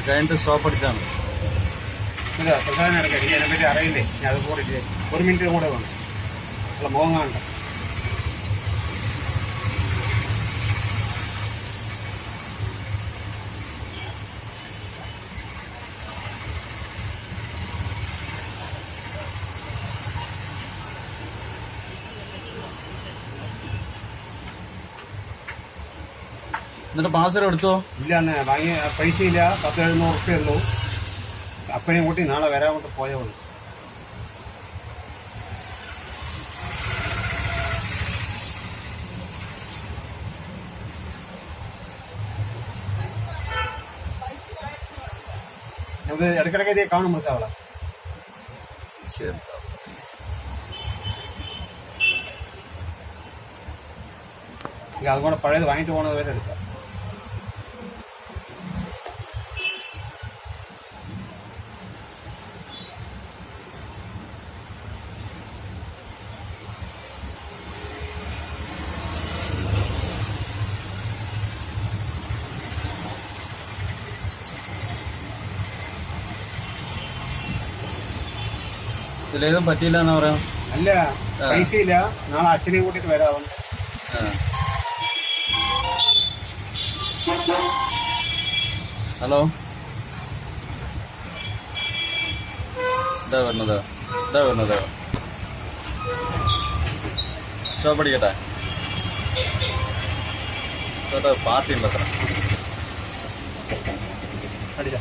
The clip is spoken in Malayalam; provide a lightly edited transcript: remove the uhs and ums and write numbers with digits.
കഴിഞ്ഞിട്ട് സ്റ്റോപ്പ് അടിച്ചാണ്. ഇല്ല പ്രധാനം എടുക്കാം. എനിക്ക് അതിനെപ്പറ്റി അറിയില്ലേ. ഞാൻ അത് കൂടെ 1 മിനിറ്റ് കൂടെ വേണം. അല്ല മുഖം കാണണ്ട. എന്നിട്ട് പാസ്വേഡ് എടുത്തോ? ഇല്ല അന്ന് വാങ്ങിയ പൈസയില്ല. 10-700 ഉറുപ്പ്യ ഉള്ളൂ. അപ്പനെയും കൂട്ടി നാളെ വരാൻ കൊണ്ട് പോയേ ഉള്ളൂ. നമുക്ക് ഇടയ്ക്കിടയ്ക്ക് ഇതേ കാണും മനസ്സിലാവല. ശരി, അതുകൊണ്ട് പഴയത് വാങ്ങിട്ട് പോകുന്നത് വരെ എടുക്കാം. ഇതിലേതും പറ്റിയില്ല എന്നാ പറയാം. അല്ല പൈസയില്ല. നാളെ അച്ഛനെയും കൂട്ടിട്ട് വരാം. ഹലോ, ഇതാ വരുന്നത് സ്റ്റോപ്പ് അടിക്കട്ടെ. പാർട്ടി ഉണ്ട് അത്ര അടിച്ച